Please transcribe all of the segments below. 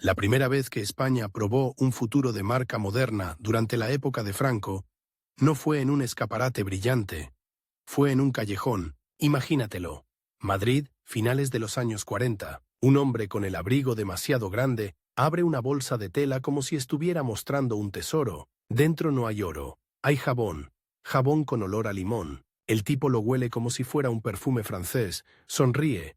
La primera vez que España probó un futuro de marca moderna durante la época de Franco, no fue en un escaparate brillante, fue en un callejón, imagínatelo. Madrid, finales de los años 40. Un hombre con el abrigo demasiado grande abre una bolsa de tela como si estuviera mostrando un tesoro. Dentro no hay oro, hay jabón, jabón con olor a limón. El tipo lo huele como si fuera un perfume francés, sonríe,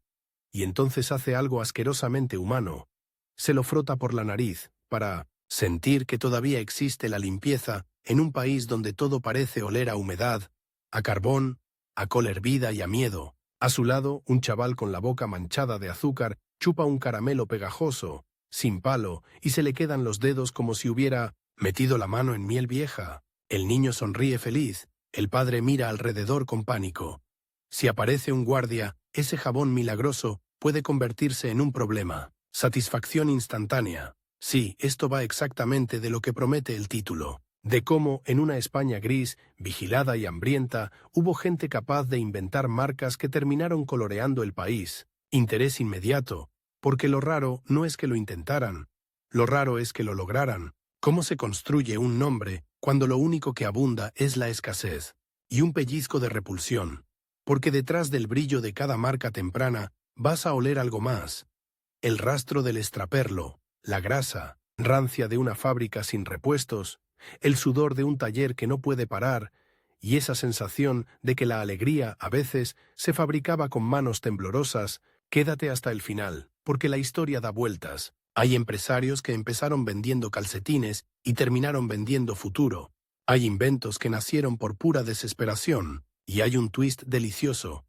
y entonces hace algo asquerosamente humano. Se lo frota por la nariz, para sentir que todavía existe la limpieza en un país donde todo parece oler a humedad, a carbón, a col hervida y a miedo. A su lado, un chaval con la boca manchada de azúcar chupa un caramelo pegajoso, sin palo, y se le quedan los dedos como si hubiera metido la mano en miel vieja. El niño sonríe feliz, el padre mira alrededor con pánico. Si aparece un guardia, ese jabón milagroso puede convertirse en un problema. Satisfacción instantánea. Sí, esto va exactamente de lo que promete el título. De cómo, en una España gris, vigilada y hambrienta, hubo gente capaz de inventar marcas que terminaron coloreando el país. Interés inmediato, porque lo raro no es que lo intentaran, lo raro es que lo lograran. ¿Cómo se construye un nombre cuando lo único que abunda es la escasez? Y un pellizco de repulsión, porque detrás del brillo de cada marca temprana vas a oler algo más. El rastro del extraperlo, la grasa rancia de una fábrica sin repuestos, el sudor de un taller que no puede parar, y esa sensación de que la alegría, a veces, se fabricaba con manos temblorosas. Quédate hasta el final, porque la historia da vueltas. Hay empresarios que empezaron vendiendo calcetines y terminaron vendiendo futuro. Hay inventos que nacieron por pura desesperación, y hay un twist delicioso.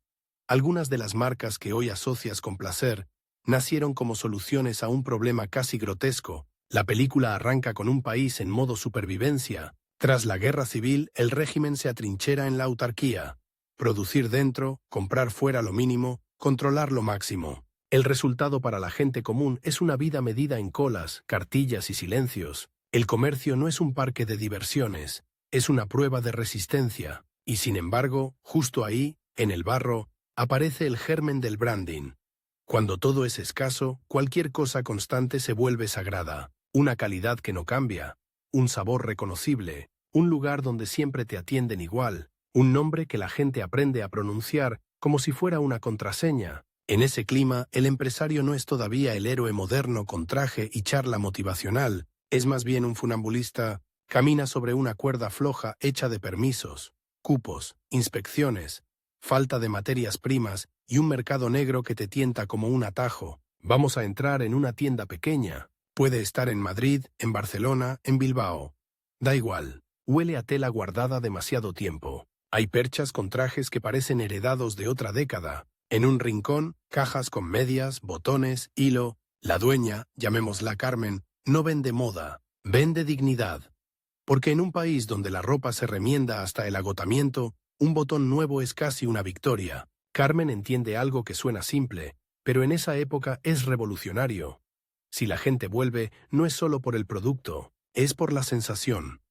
Algunas de las marcas que hoy asocias con placer nacieron como soluciones a un problema casi grotesco. La película arranca con un país en modo supervivencia. Tras la guerra civil, el régimen se atrinchera en la autarquía. Producir dentro, comprar fuera lo mínimo, controlar lo máximo. El resultado para la gente común es una vida medida en colas, cartillas y silencios. El comercio no es un parque de diversiones, es una prueba de resistencia. Y sin embargo, justo ahí, en el barro, aparece el germen del branding. Cuando todo es escaso, cualquier cosa constante se vuelve sagrada. Una calidad que no cambia, un sabor reconocible, un lugar donde siempre te atienden igual, un nombre que la gente aprende a pronunciar como si fuera una contraseña. En ese clima, el empresario no es todavía el héroe moderno con traje y charla motivacional, es más bien un funambulista. Camina sobre una cuerda floja hecha de permisos, cupos, inspecciones, falta de materias primas y un mercado negro que te tienta como un atajo. Vamos a entrar en una tienda pequeña. Puede estar en Madrid, en Barcelona, en Bilbao. Da igual. Huele a tela guardada demasiado tiempo. Hay perchas con trajes que parecen heredados de otra década. En un rincón, cajas con medias, botones, hilo. La dueña, llamémosla Carmen, no vende moda, vende dignidad. Porque en un país donde la ropa se remienda hasta el agotamiento, un botón nuevo es casi una victoria. Carmen entiende algo que suena simple, pero en esa época es revolucionario. Si la gente vuelve, no es solo por el producto, es por la sensación.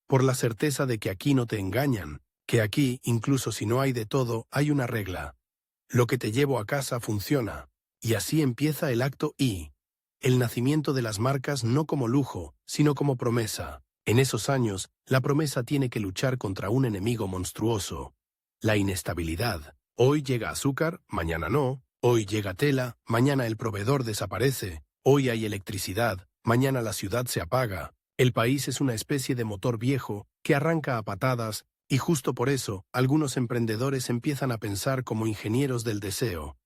Por la certeza de que aquí no te engañan, que aquí, incluso si no hay de todo, hay una regla. Lo que te llevo a casa funciona. Y así empieza el acto I. El nacimiento de las marcas no como lujo, sino como promesa. En esos años, la promesa tiene que luchar contra un enemigo monstruoso. La inestabilidad. Hoy llega azúcar, mañana no. Hoy llega tela, mañana el proveedor desaparece. Hoy hay electricidad, mañana la ciudad se apaga. El país es una especie de motor viejo que arranca a patadas, y justo por eso, algunos emprendedores empiezan a pensar como ingenieros del deseo.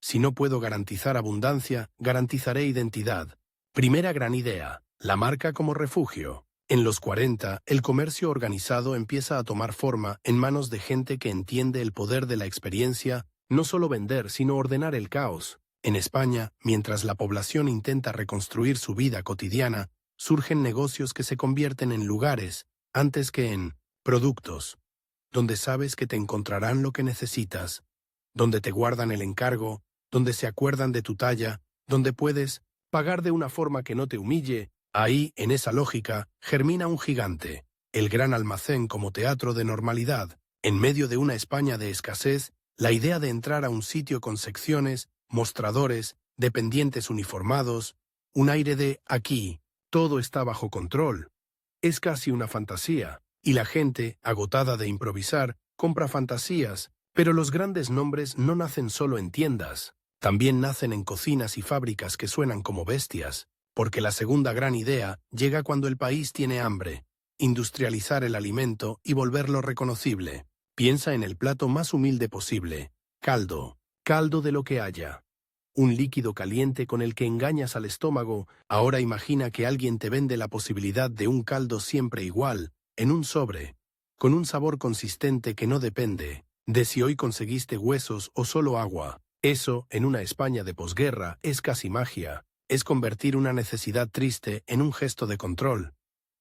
Si no puedo garantizar abundancia, garantizaré identidad. Primera gran idea, la marca como refugio. En los 40, el comercio organizado empieza a tomar forma en manos de gente que entiende el poder de la experiencia, no solo vender, sino ordenar el caos. En España, mientras la población intenta reconstruir su vida cotidiana, surgen negocios que se convierten en lugares, antes que en productos, donde sabes que te encontrarán lo que necesitas, donde te guardan el encargo, donde se acuerdan de tu talla, donde puedes pagar de una forma que no te humille. Ahí, en esa lógica, germina un gigante, el gran almacén como teatro de normalidad. En medio de una España de escasez, la idea de entrar a un sitio con secciones, mostradores, dependientes uniformados, un aire de aquí, todo está bajo control. Es casi una fantasía, y la gente, agotada de improvisar, compra fantasías, pero los grandes nombres no nacen solo en tiendas, también nacen en cocinas y fábricas que suenan como bestias, porque la segunda gran idea llega cuando el país tiene hambre, industrializar el alimento y volverlo reconocible. Piensa en el plato más humilde posible, caldo, caldo de lo que haya. Un líquido caliente con el que engañas al estómago. Ahora imagina que alguien te vende la posibilidad de un caldo siempre igual, en un sobre, con un sabor consistente que no depende de si hoy conseguiste huesos o solo agua. Eso, en una España de posguerra, es casi magia. Es convertir una necesidad triste en un gesto de control.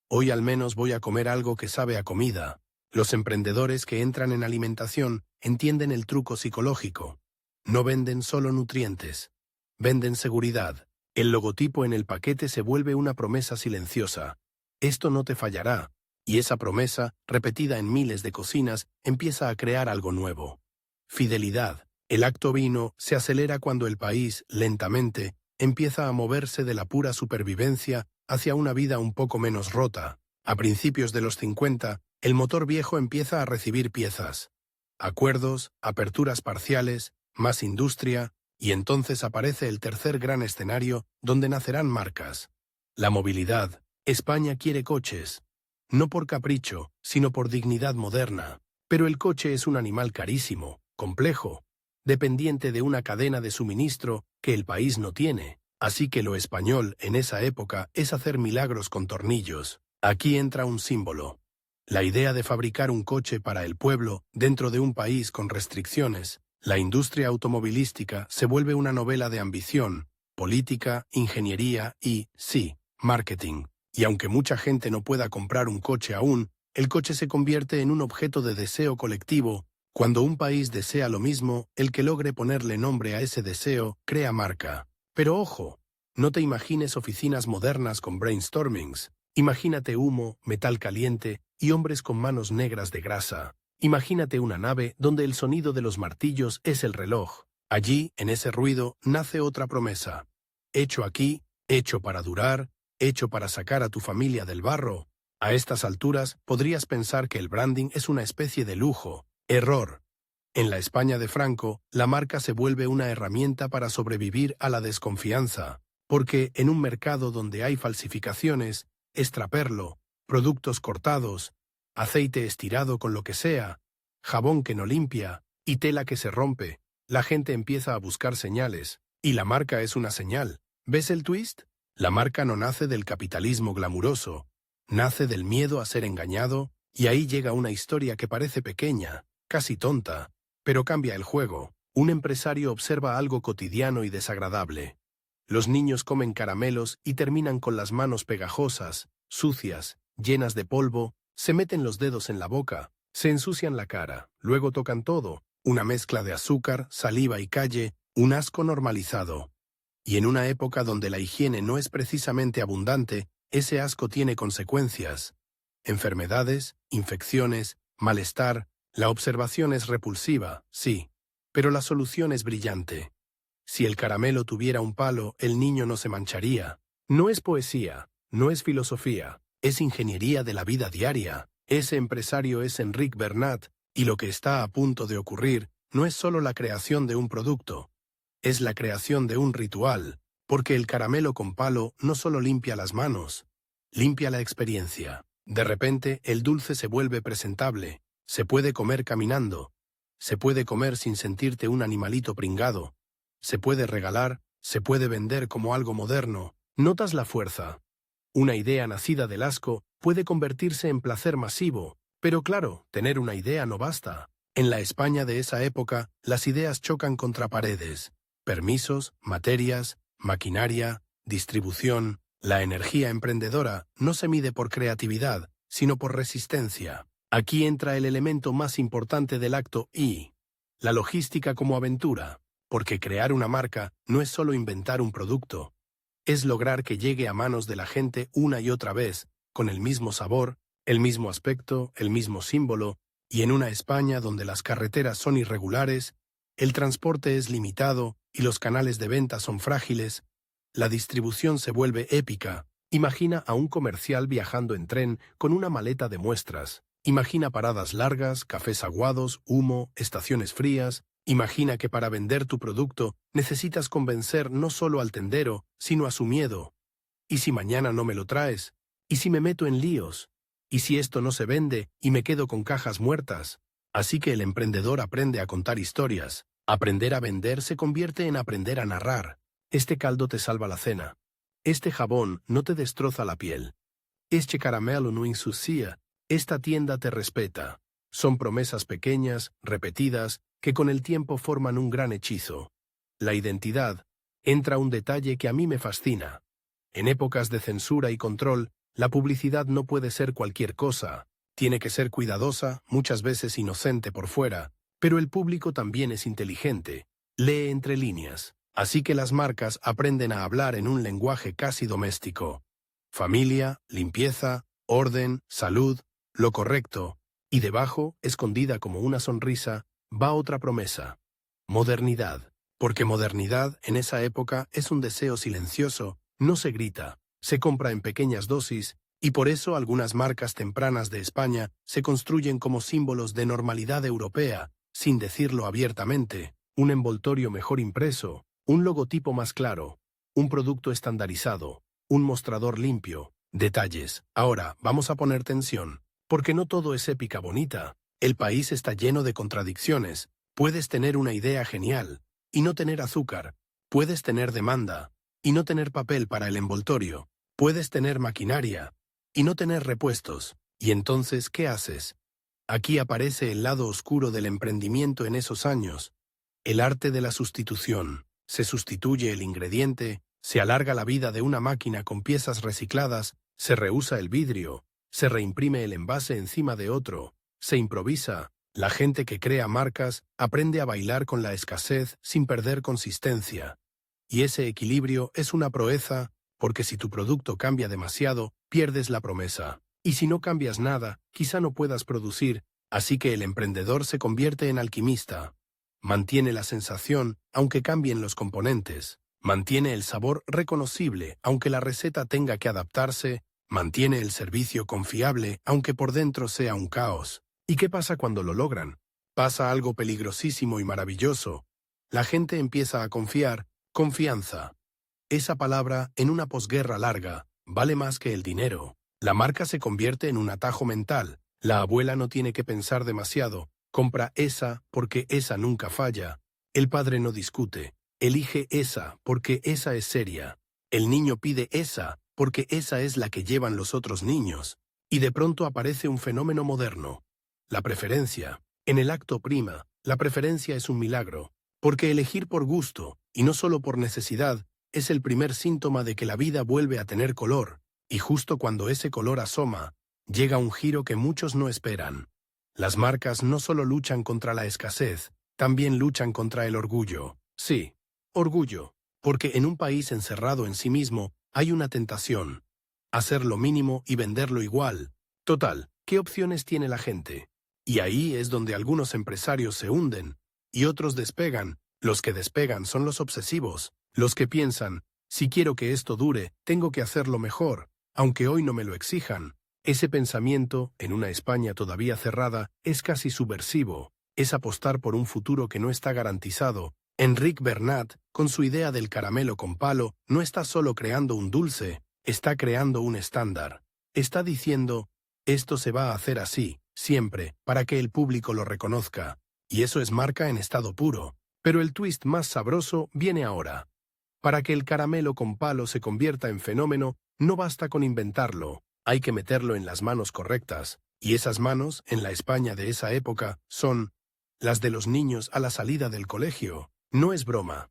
Hoy al menos voy a comer algo que sabe a comida. Los emprendedores que entran en alimentación entienden el truco psicológico. No venden solo nutrientes. Venden seguridad. El logotipo en el paquete se vuelve una promesa silenciosa. Esto no te fallará. Y esa promesa, repetida en miles de cocinas, empieza a crear algo nuevo. Fidelidad. El acto vino se acelera cuando el país, lentamente, empieza a moverse de la pura supervivencia hacia una vida un poco menos rota. A principios de los 50, el motor viejo empieza a recibir piezas. Acuerdos, aperturas parciales, más industria, y entonces aparece el tercer gran escenario donde nacerán marcas. La movilidad. España quiere coches. No por capricho, sino por dignidad moderna. Pero el coche es un animal carísimo, complejo, dependiente de una cadena de suministro que el país no tiene. Así que lo español en esa época es hacer milagros con tornillos. Aquí entra un símbolo. La idea de fabricar un coche para el pueblo dentro de un país con restricciones. La industria automovilística se vuelve una novela de ambición, política, ingeniería y, sí, marketing. Y aunque mucha gente no pueda comprar un coche aún, el coche se convierte en un objeto de deseo colectivo. Cuando un país desea lo mismo, el que logre ponerle nombre a ese deseo crea marca. Pero ojo, no te imagines oficinas modernas con brainstormings. Imagínate humo, metal caliente y hombres con manos negras de grasa. Imagínate una nave donde el sonido de los martillos es el reloj. Allí, en ese ruido, nace otra promesa. Hecho aquí, hecho para durar, hecho para sacar a tu familia del barro. A estas alturas, podrías pensar que el branding es una especie de lujo. Error. En la España de Franco, la marca se vuelve una herramienta para sobrevivir a la desconfianza, porque en un mercado donde hay falsificaciones, extraperlo, productos cortados, aceite estirado con lo que sea, jabón que no limpia y tela que se rompe, la gente empieza a buscar señales, y la marca es una señal. ¿Ves el twist? La marca no nace del capitalismo glamuroso, nace del miedo a ser engañado, y ahí llega una historia que parece pequeña, casi tonta, pero cambia el juego. Un empresario observa algo cotidiano y desagradable. Los niños comen caramelos y terminan con las manos pegajosas, sucias, llenas de polvo, se meten los dedos en la boca, se ensucian la cara, luego tocan todo, una mezcla de azúcar, saliva y calle, un asco normalizado. Y en una época donde la higiene no es precisamente abundante, ese asco tiene consecuencias. Enfermedades, infecciones, malestar. La observación es repulsiva, sí, pero la solución es brillante. Si el caramelo tuviera un palo, el niño no se mancharía. No es poesía, no es filosofía, es ingeniería de la vida diaria. Ese empresario es Enric Bernat, y lo que está a punto de ocurrir no es solo la creación de un producto, es la creación de un ritual, porque el caramelo con palo no solo limpia las manos, limpia la experiencia. De repente, el dulce se vuelve presentable. Se puede comer caminando, se puede comer sin sentirte un animalito pringado, se puede regalar, se puede vender como algo moderno. ¿Notas la fuerza? Una idea nacida del asco puede convertirse en placer masivo, pero claro, tener una idea no basta. En la España de esa época, las ideas chocan contra paredes. Permisos, materias, maquinaria, distribución. La energía emprendedora no se mide por creatividad, sino por resistencia. Aquí entra el elemento más importante del acto y la logística como aventura, porque crear una marca no es solo inventar un producto, es lograr que llegue a manos de la gente una y otra vez, con el mismo sabor, el mismo aspecto, el mismo símbolo, y en una España donde las carreteras son irregulares, el transporte es limitado y los canales de venta son frágiles, La distribución se vuelve épica. Imagina a un comercial viajando en tren con una maleta de muestras. Imagina paradas largas, cafés aguados, humo, estaciones frías. Imagina que para vender tu producto necesitas convencer no solo al tendero, sino a su miedo. ¿Y si mañana no me lo traes? ¿Y si me meto en líos? ¿Y si esto no se vende y me quedo con cajas muertas? Así que el emprendedor aprende a contar historias. Aprender a vender se convierte en aprender a narrar. Este caldo te salva la cena. Este jabón no te destroza la piel. Este caramelo no ensucia. Esta tienda te respeta. Son promesas pequeñas, repetidas, que con el tiempo forman un gran hechizo. La identidad. Entra un detalle que a mí me fascina. En épocas de censura y control, la publicidad no puede ser cualquier cosa. Tiene que ser cuidadosa, muchas veces inocente por fuera, pero el público también es inteligente. Lee entre líneas. Así que las marcas aprenden a hablar en un lenguaje casi doméstico. Familia, limpieza, orden, salud, lo correcto. Y debajo, escondida como una sonrisa, va otra promesa. Modernidad. Porque modernidad, en esa época, es un deseo silencioso, no se grita, se compra en pequeñas dosis, y por eso algunas marcas tempranas de España se construyen como símbolos de normalidad europea, sin decirlo abiertamente, un envoltorio mejor impreso, un logotipo más claro, un producto estandarizado, un mostrador limpio, detalles. Ahora, vamos a poner tensión, porque no todo es épica bonita. El país está lleno de contradicciones. Puedes tener una idea genial, y no tener azúcar. Puedes tener demanda, y no tener papel para el envoltorio. Puedes tener maquinaria, y no tener repuestos. ¿Y entonces qué haces? Aquí aparece el lado oscuro del emprendimiento en esos años. El arte de la sustitución. Se sustituye el ingrediente, se alarga la vida de una máquina con piezas recicladas, se reusa el vidrio, se reimprime el envase encima de otro, se improvisa. La gente que crea marcas aprende a bailar con la escasez sin perder consistencia. Y ese equilibrio es una proeza, porque si tu producto cambia demasiado, pierdes la promesa. Y si no cambias nada, quizá no puedas producir, así que el emprendedor se convierte en alquimista. Mantiene la sensación, aunque cambien los componentes. Mantiene el sabor reconocible, aunque la receta tenga que adaptarse. Mantiene el servicio confiable, aunque por dentro sea un caos. ¿Y qué pasa cuando lo logran? Pasa algo peligrosísimo y maravilloso. La gente empieza a confiar. Confianza. Esa palabra, en una posguerra larga, vale más que el dinero. La marca se convierte en un atajo mental. La abuela no tiene que pensar demasiado. Compra esa porque esa nunca falla. El padre no discute. Elige esa porque esa es seria. El niño pide esa porque esa es la que llevan los otros niños. Y de pronto aparece un fenómeno moderno. La preferencia. En el acto prima, la preferencia es un milagro. Porque elegir por gusto, y no solo por necesidad, es el primer síntoma de que la vida vuelve a tener color. Y justo cuando ese color asoma, llega un giro que muchos no esperan. Las marcas no solo luchan contra la escasez, también luchan contra el orgullo. Sí, orgullo, porque en un país encerrado en sí mismo hay una tentación. Hacer lo mínimo y venderlo igual. Total, ¿qué opciones tiene la gente? Y ahí es donde algunos empresarios se hunden, y otros despegan. Los que despegan son los obsesivos, los que piensan, si quiero que esto dure, tengo que hacerlo mejor, aunque hoy no me lo exijan. Ese pensamiento, en una España todavía cerrada, es casi subversivo, es apostar por un futuro que no está garantizado. Enric Bernat, con su idea del caramelo con palo, no está solo creando un dulce, está creando un estándar. Está diciendo, esto se va a hacer así, siempre, para que el público lo reconozca. Y eso es marca en estado puro. Pero el twist más sabroso viene ahora. Para que el caramelo con palo se convierta en fenómeno, no basta con inventarlo. Hay que meterlo en las manos correctas, y esas manos, en la España de esa época, son las de los niños a la salida del colegio. No es broma.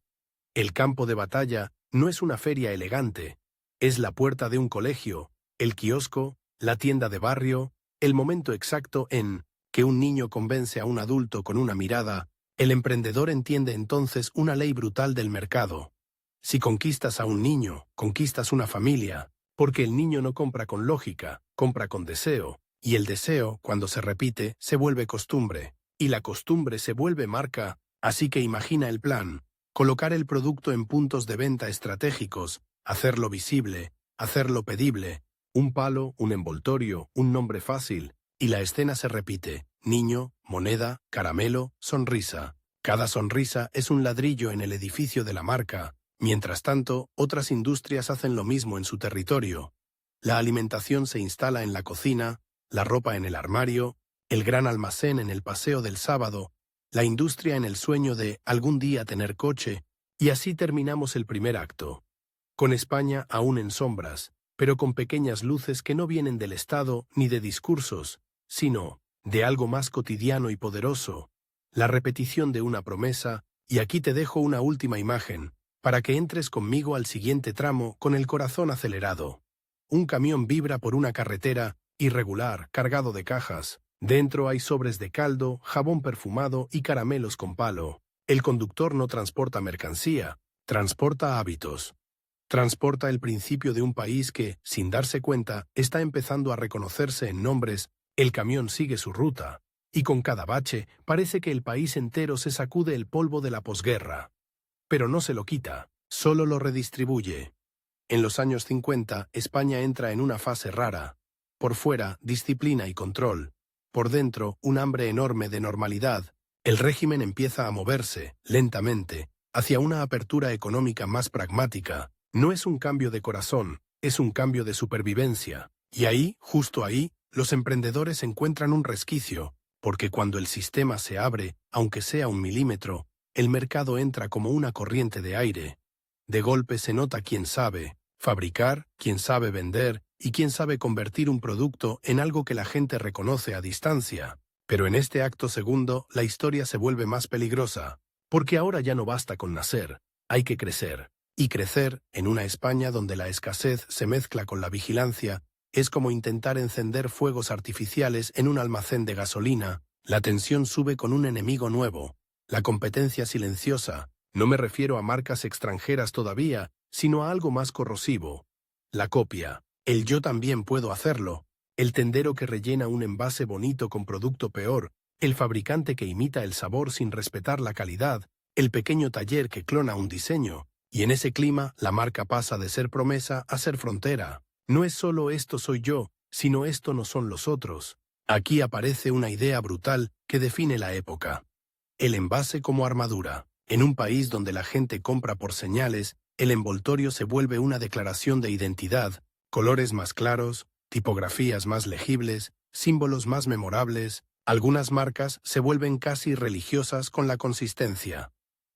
El campo de batalla no es una feria elegante, es la puerta de un colegio, el kiosco, la tienda de barrio, el momento exacto en que un niño convence a un adulto con una mirada. El emprendedor entiende entonces una ley brutal del mercado. Si conquistas a un niño, conquistas una familia. Porque el niño no compra con lógica, compra con deseo, y el deseo, cuando se repite, se vuelve costumbre, y la costumbre se vuelve marca, así que imagina el plan, colocar el producto en puntos de venta estratégicos, hacerlo visible, hacerlo pedible, un palo, un envoltorio, un nombre fácil, y la escena se repite: niño, moneda, caramelo, sonrisa. Cada sonrisa es un ladrillo en el edificio de la marca. Mientras tanto, otras industrias hacen lo mismo en su territorio. La alimentación se instala en la cocina, la ropa en el armario, el gran almacén en el paseo del sábado, la industria en el sueño de algún día tener coche, y así terminamos el primer acto. Con España aún en sombras, pero con pequeñas luces que no vienen del Estado ni de discursos, sino de algo más cotidiano y poderoso, la repetición de una promesa. Y aquí te dejo una última imagen, para que entres conmigo al siguiente tramo con el corazón acelerado. Un camión vibra por una carretera irregular, cargado de cajas. Dentro hay sobres de caldo, jabón perfumado y caramelos con palo. El conductor no transporta mercancía, transporta hábitos. Transporta el principio de un país que, sin darse cuenta, está empezando a reconocerse en nombres. El camión sigue su ruta, y con cada bache parece que el país entero se sacude el polvo de la posguerra. Pero no se lo quita, solo lo redistribuye. En los años 50, España entra en una fase rara. Por fuera, disciplina y control. Por dentro, un hambre enorme de normalidad. El régimen empieza a moverse, lentamente, hacia una apertura económica más pragmática. No es un cambio de corazón, es un cambio de supervivencia. Y ahí, justo ahí, los emprendedores encuentran un resquicio, porque cuando el sistema se abre, aunque sea 1 milímetro, el mercado entra como una corriente de aire. De golpe se nota quién sabe fabricar, quién sabe vender y quién sabe convertir un producto en algo que la gente reconoce a distancia. Pero en este acto segundo, la historia se vuelve más peligrosa, porque ahora ya no basta con nacer, hay que crecer. Y crecer, en una España donde la escasez se mezcla con la vigilancia, es como intentar encender fuegos artificiales en un almacén de gasolina. La tensión sube con un enemigo nuevo, la competencia silenciosa. No me refiero a marcas extranjeras todavía, sino a algo más corrosivo. La copia, el yo también puedo hacerlo, el tendero que rellena un envase bonito con producto peor, el fabricante que imita el sabor sin respetar la calidad, el pequeño taller que clona un diseño. Y en ese clima, la marca pasa de ser promesa a ser frontera. No es solo esto soy yo, sino esto no son los otros. Aquí aparece una idea brutal que define la época. El envase como armadura. En un país donde la gente compra por señales, el envoltorio se vuelve una declaración de identidad, colores más claros, tipografías más legibles, símbolos más memorables. Algunas marcas se vuelven casi religiosas con la consistencia.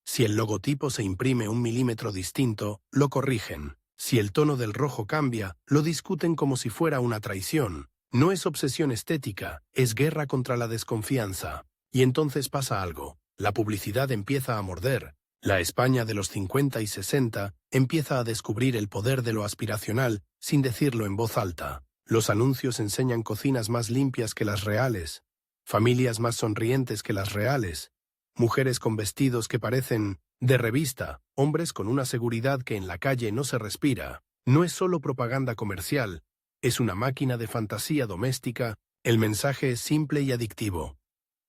Si el logotipo se imprime 1 milímetro distinto, lo corrigen. Si el tono del rojo cambia, lo discuten como si fuera una traición. No es obsesión estética, es guerra contra la desconfianza. Y entonces pasa algo. La publicidad empieza a morder. La España de los 50 y 60 empieza a descubrir el poder de lo aspiracional sin decirlo en voz alta. Los anuncios enseñan cocinas más limpias que las reales, familias más sonrientes que las reales, mujeres con vestidos que parecen de revista, hombres con una seguridad que en la calle no se respira. No es solo propaganda comercial, es una máquina de fantasía doméstica. El mensaje es simple y adictivo.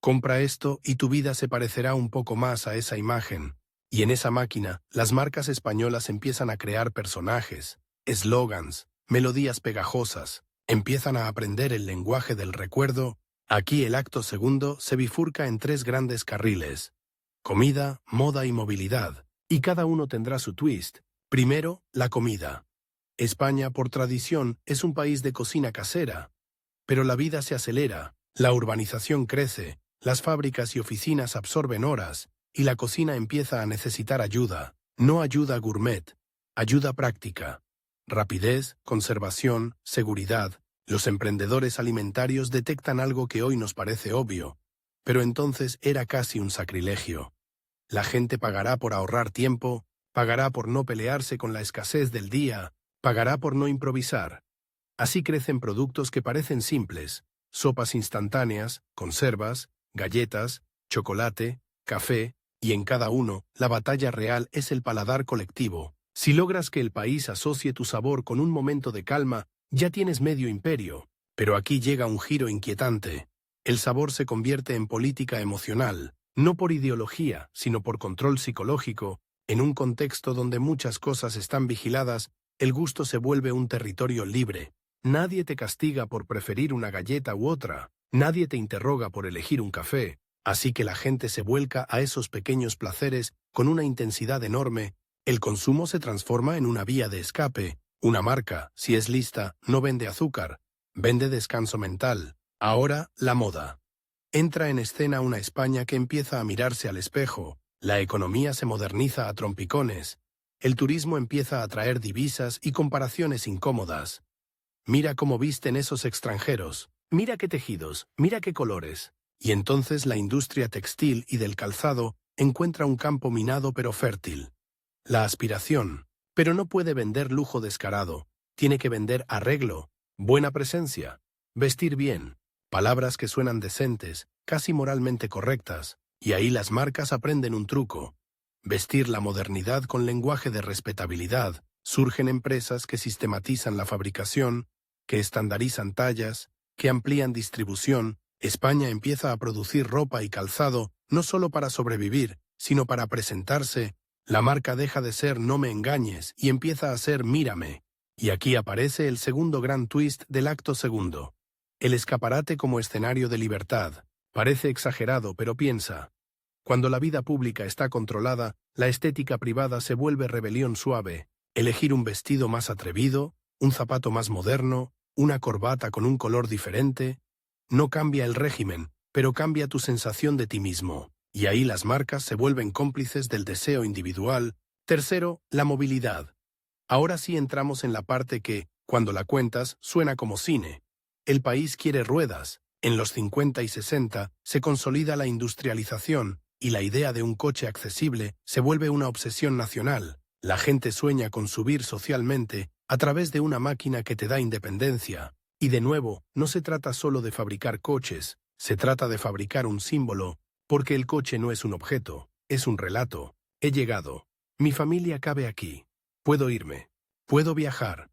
Compra esto y tu vida se parecerá un poco más a esa imagen. Y en esa máquina, las marcas españolas empiezan a crear personajes, eslogans, melodías pegajosas, empiezan a aprender el lenguaje del recuerdo. Aquí el acto segundo se bifurca en 3 grandes carriles: comida, moda y movilidad, y cada uno tendrá su twist. Primero, la comida. España, por tradición, es un país de cocina casera, pero la vida se acelera, la urbanización crece, las fábricas y oficinas absorben horas, y la cocina empieza a necesitar ayuda. No ayuda gourmet, ayuda práctica. Rapidez, conservación, seguridad. Los emprendedores alimentarios detectan algo que hoy nos parece obvio, pero entonces era casi un sacrilegio. La gente pagará por ahorrar tiempo, pagará por no pelearse con la escasez del día, pagará por no improvisar. Así crecen productos que parecen simples: sopas instantáneas, conservas, galletas, chocolate, café, y en cada uno, la batalla real es el paladar colectivo. Si logras que el país asocie tu sabor con un momento de calma, ya tienes medio imperio. Pero aquí llega un giro inquietante. El sabor se convierte en política emocional, no por ideología, sino por control psicológico. En un contexto donde muchas cosas están vigiladas, El gusto se vuelve un territorio libre. Nadie te castiga por preferir una galleta u otra. Nadie te interroga por elegir un café. Así que la gente se vuelca a esos pequeños placeres con una intensidad enorme. El consumo se transforma en una vía de escape. Una marca, si es lista, no vende azúcar, vende descanso mental. Ahora, la moda. Entra en escena una España que empieza a mirarse al espejo. La economía se moderniza a trompicones. El turismo empieza a traer divisas y comparaciones incómodas. Mira cómo visten esos extranjeros. Mira qué tejidos, mira qué colores. Y entonces la industria textil y del calzado encuentra un campo minado pero fértil. La aspiración. Pero no puede vender lujo descarado. Tiene que vender arreglo, buena presencia, vestir bien, palabras que suenan decentes, casi moralmente correctas. Y ahí las marcas aprenden un truco. Vestir la modernidad con lenguaje de respetabilidad. Surgen empresas que sistematizan la fabricación, que estandarizan tallas, que amplían distribución. España empieza a producir ropa y calzado no solo para sobrevivir, sino para presentarse. La marca deja de ser no me engañes y empieza a ser mírame. Y aquí aparece el segundo gran twist del acto segundo. El escaparate como escenario de libertad. Parece exagerado, pero piensa. Cuando la vida pública está controlada, la estética privada se vuelve rebelión suave. Elegir un vestido más atrevido, un zapato más moderno, una corbata con un color diferente. No cambia el régimen, pero cambia tu sensación de ti mismo. Y ahí las marcas se vuelven cómplices del deseo individual. Tercero, la movilidad. Ahora sí entramos en la parte que, cuando la cuentas, suena como cine. El país quiere ruedas. En los 50 y 60 se consolida la industrialización y la idea de un coche accesible se vuelve una obsesión nacional. La gente sueña con subir socialmente a través de una máquina que te da independencia. Y de nuevo, no se trata solo de fabricar coches, se trata de fabricar un símbolo, porque el coche no es un objeto, es un relato. He llegado. Mi familia cabe aquí. Puedo irme. Puedo viajar.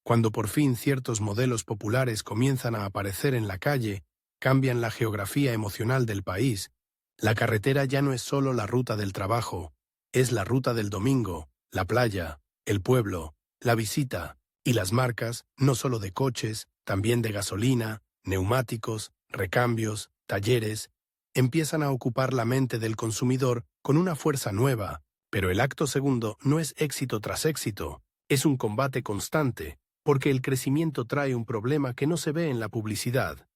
Cuando por fin ciertos modelos populares comienzan a aparecer en la calle, cambian la geografía emocional del país. La carretera ya no es solo la ruta del trabajo, es la ruta del domingo, la playa, el pueblo, la visita, y las marcas, no solo de coches, también de gasolina, neumáticos, recambios, talleres, empiezan a ocupar la mente del consumidor con una fuerza nueva, pero el acto segundo no es éxito tras éxito, es un combate constante, porque el crecimiento trae un problema que no se ve en la publicidad.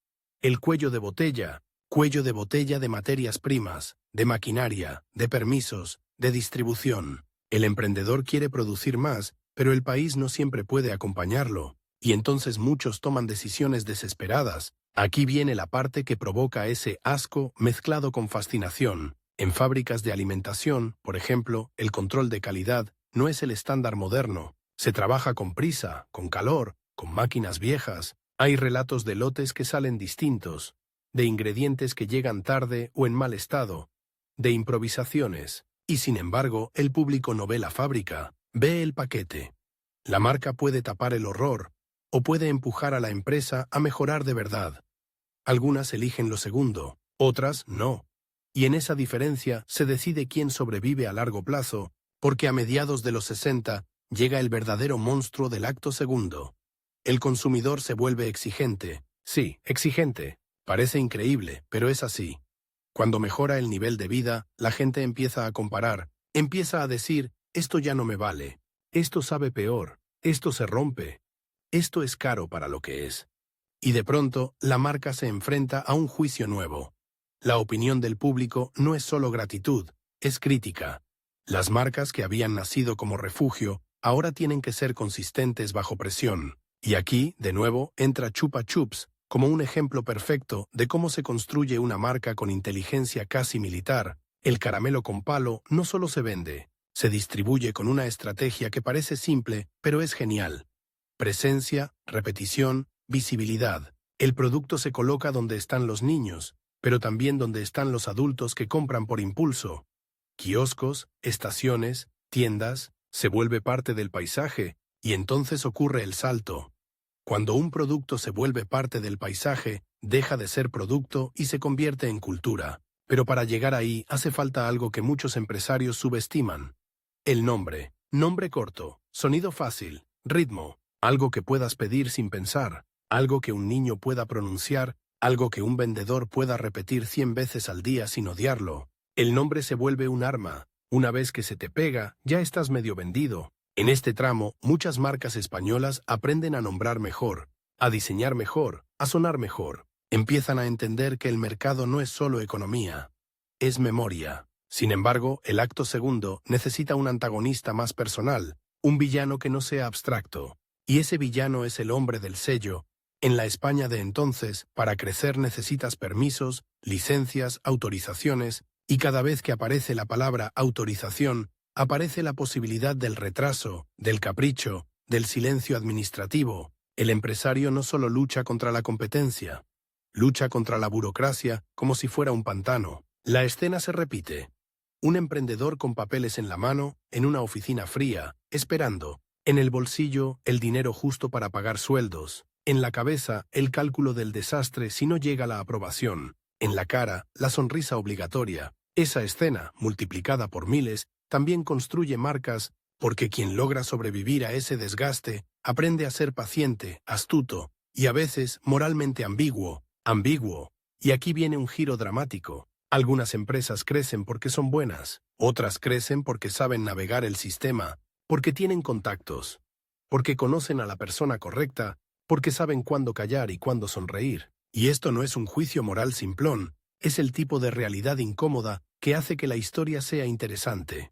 El cuello de botella de materias primas, de maquinaria, de permisos, de distribución. El emprendedor quiere producir más, pero el país no siempre puede acompañarlo, y entonces muchos toman decisiones desesperadas. Aquí viene la parte que provoca ese asco mezclado con fascinación. En fábricas de alimentación, por ejemplo, el control de calidad no es el estándar moderno. Se trabaja con prisa, con calor, con máquinas viejas. Hay relatos de lotes que salen distintos, de ingredientes que llegan tarde o en mal estado, de improvisaciones. Y sin embargo, el público no ve la fábrica, ve el paquete. La marca puede tapar el horror, o puede empujar a la empresa a mejorar de verdad. Algunas eligen lo segundo, otras no. Y en esa diferencia se decide quién sobrevive a largo plazo, porque a mediados de los 60 llega el verdadero monstruo del acto segundo. El consumidor se vuelve exigente. Sí, exigente. Parece increíble, pero es así. Cuando mejora el nivel de vida, la gente empieza a comparar, empieza a decir, esto ya no me vale, esto sabe peor, esto se rompe, esto es caro para lo que es. Y de pronto, la marca se enfrenta a un juicio nuevo. La opinión del público no es solo gratitud, es crítica. Las marcas que habían nacido como refugio, ahora tienen que ser consistentes bajo presión. Y aquí, de nuevo, entra Chupa Chups, como un ejemplo perfecto de cómo se construye una marca con inteligencia casi militar. El caramelo con palo no solo se vende, se distribuye con una estrategia que parece simple, pero es genial. Presencia, repetición, visibilidad. El producto se coloca donde están los niños, pero también donde están los adultos que compran por impulso. Kioscos, estaciones, tiendas, se vuelve parte del paisaje, y entonces ocurre el salto. Cuando un producto se vuelve parte del paisaje, deja de ser producto y se convierte en cultura. Pero para llegar ahí hace falta algo que muchos empresarios subestiman. El nombre. Nombre corto, sonido fácil, ritmo, algo que puedas pedir sin pensar, algo que un niño pueda pronunciar, algo que un vendedor pueda repetir 100 veces al día sin odiarlo. El nombre se vuelve un arma. Una vez que se te pega, ya estás medio vendido. En este tramo, muchas marcas españolas aprenden a nombrar mejor, a diseñar mejor, a sonar mejor. Empiezan a entender que el mercado no es solo economía, es memoria. Sin embargo, el acto segundo necesita un antagonista más personal, un villano que no sea abstracto. Y ese villano es el hombre del sello. En la España de entonces, para crecer necesitas permisos, licencias, autorizaciones, y cada vez que aparece la palabra autorización, aparece la posibilidad del retraso, del capricho, del silencio administrativo. El empresario no solo lucha contra la competencia, lucha contra la burocracia como si fuera un pantano. La escena se repite. Un emprendedor con papeles en la mano, en una oficina fría, esperando. En el bolsillo, el dinero justo para pagar sueldos. En la cabeza, el cálculo del desastre si no llega la aprobación. En la cara, la sonrisa obligatoria. Esa escena, multiplicada por miles, también construye marcas, porque quien logra sobrevivir a ese desgaste, aprende a ser paciente, astuto, y a veces moralmente ambiguo. Y aquí viene un giro dramático. Algunas empresas crecen porque son buenas, otras crecen porque saben navegar el sistema, porque tienen contactos, porque conocen a la persona correcta, porque saben cuándo callar y cuándo sonreír. Y esto no es un juicio moral simplón, es el tipo de realidad incómoda que hace que la historia sea interesante.